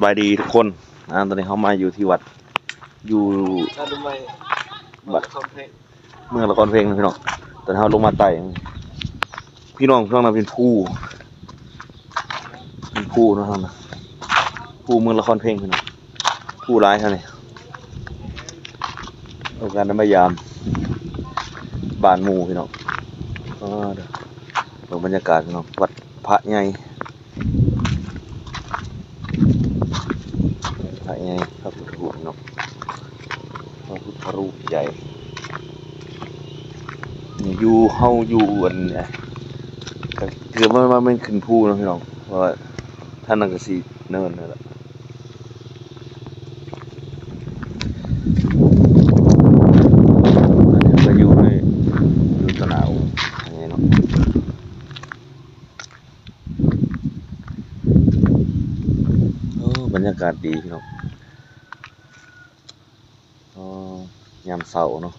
บายดีทุกคนตอนนี้เขามาอยู่ที่วัดอยู่วัดเมืองละครเพลงนะพี่น้องตอนนี้เขาลงมาไต่พี่น้องช่วงนั้นเป็นผู้นะครับนะผู้เมืองละครเพลงพี่น้องผู้ร้ายเขาเนี่ยต้องการน้ำพยายามบ้านหมู่พี่น้องเดี๋ยวดูบรรยากาศพี่น้องวัดพระใหญ่พระพุทธรูปเนาะพระพุทธรูปใหญ่อยู่เฮาอยู่อันเนี่ยเกือบว่ามันขึ้นภูนะพี่น้องเพราะว่าท่านนั่งกระสีเนินนั่นแหละก็อยู่ตะนาวอย่างเงี้ยเนาะบรรยากาศดีพี่น้องยามเสาร์เนาะ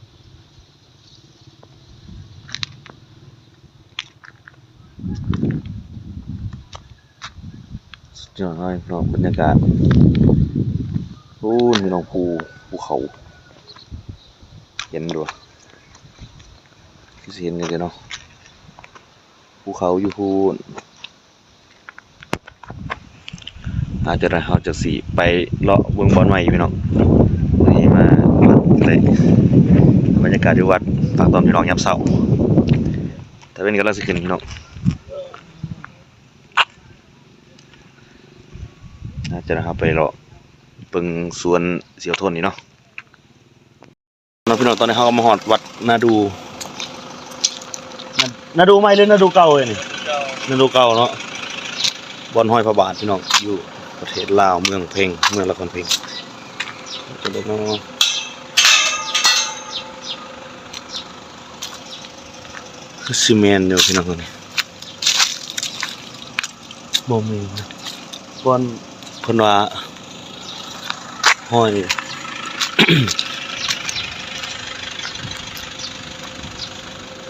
สุดยอดเลยพี่น้องบรรยากาศพี่น้องภูเขาเห็นด้วยที่เห็นกันเนาะภูเขาอยู่ภูอาจจะเราจะสีไปเลาะเมืองบอลใหม่พี่น้องนี่มาเลยบรรยากาศที่วัดฝากตอนพี่น้องยามเสาร์แต่เป็นกำลังสิขึ้นพี่น้องอาจจะนะครับไปเลาะเปิงสวนเสียวทนนี่เนาะพี่น้องตอนนี้เขาก็มาหอดวัดนาดูไหมหรือนาดูเก่าเลยนี่นาดูเก่าเนาะบอนห้อยพระบาทพี่น้องอยู่ประเทศลาวเมืองเพลงเมืองละครเพลงจะได้มาคือซีเมนต์อยู่พี่น้องคนนี้บ่มีนะบอนเพิ่นว่าห้อย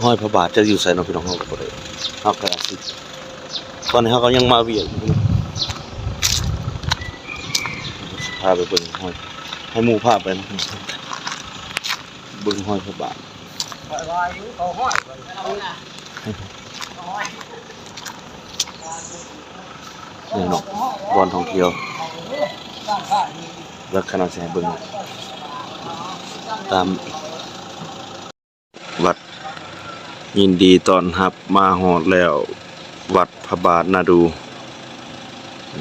ห้อยพระบาทจะอยู่ใส่น้องพี่น้องเขาก็บ่ได้เฮากระสิตอนนี้เขาก็ยังมาเวียนอยู่นะพาไปเบิ่งห้อยให้หมู่พาไปนะเบิ่งห้อยพระบาทนี่เนาะบอนท่องเที่ยวลักษณะแสงเบิ่งตามวัดยินดีตอนรับมาหอดแล้ววัดพระบาทนาดู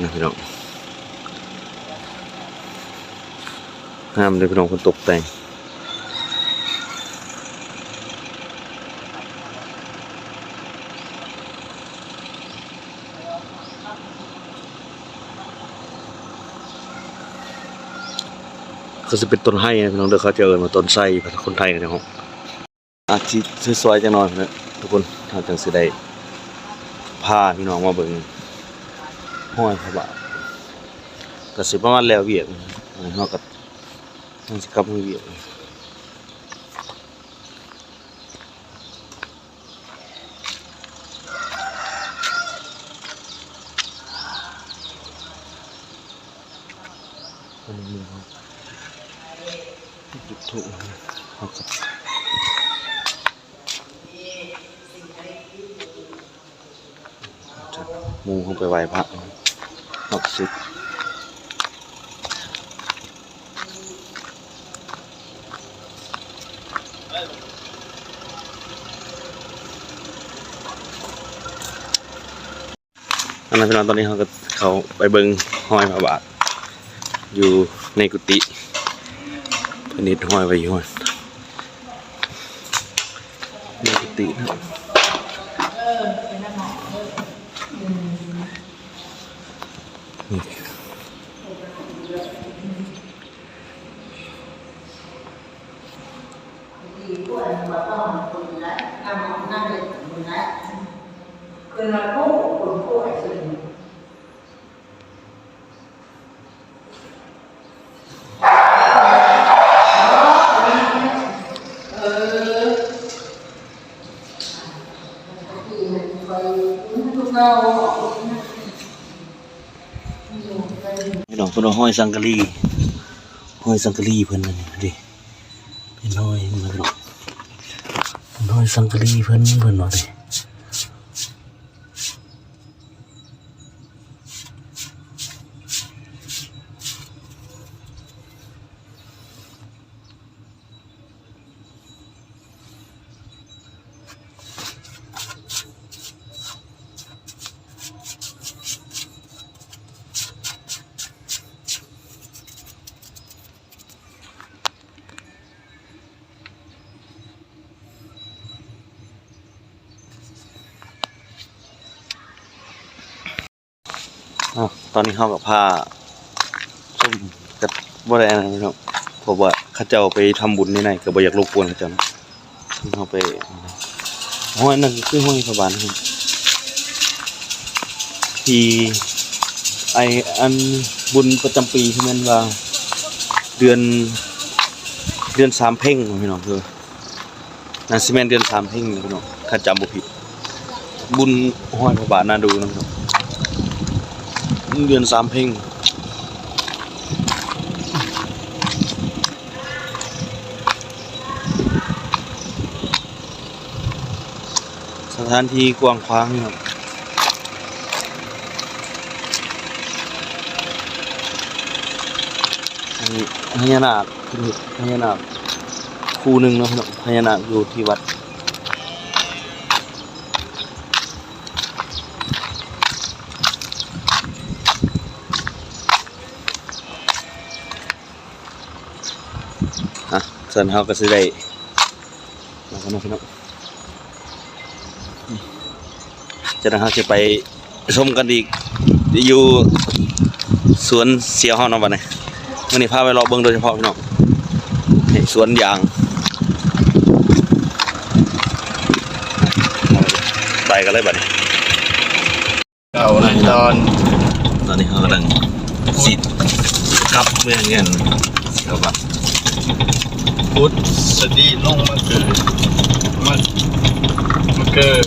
นะพี่น้องงามเลยพี่น้องคนตกแต่งเขาจะเป็นต้นไห้นะพี่น้องเดี๋ยวเขาจะเอิ้นว่าต้นไทรภาษาคนไทยกันนะครับอาชีพสวยๆจังหน่อยนะทุกคนทางจังสิได้พาพี่น้องมาเบิ่งห้อยพระบาทก็สิประมาณแล้วเวียกเฮาก็ต้องสิกลับมาเวียกอันนี้ครับจุดธูปเฮาก็มูเข้าไปไหว้พระนอกสิอันนั้นพี่น้องตอนนี้เขาไปเบิ่งห้อยพระบาทอยู่ในกุฏิเพิ่นนิดห้อยไว้อยู่ในกุฏินะคือมาพูดคนพูดไอ้สิ่งทุกเรา พี่น้องเพิ่นเอาห้อยสังกะรีห้อยสังกะรีเพิ่นนั่นนี่ดิเป็นห้อยมันพี่น้องเป็นห้อยสังกะรีเพิ่นว่าดิตอนนี้เขากับผ้าส้มกับบ่ได้อันนั้นเนาะเพราะว่าเขาเจ้าไปทำบุญในก็บ่อยากรบกวนเขาเจ้าเนาะเขาไปห้อยนั่นคือห้อยพระบาทครับที่อันบุญประจำปีที่แม่นว่าเดือน3เพ่งพี่น้องคือน่าสิแม่นเดือน3เพ่งพี่น้องถ้าจำบ่ผิดบุญห้อยพระบาทน่าดูนะครับเดือน3เพ่งสถานที่กว้างขวางครับพญานาคพญานาคคู่หนึ่งเนาะพญานาคอยู่ที่วัดส่วนเขาก็สิได้มากันนะพี่น้องจากนั้นเขาจะไปชมกันอีกอยู่สวนเสียวเฮาเนาะบัดนี้มื้อนี้พาไปรอเบิ่งโดยเฉพาะพี่น้องนี่สวนยางไปกันเลยบัดนี้ เอาในตอนนี้เขากำลังสิกลับเมืองเงินเสียวบัด พุทธสดีลงมาเกิด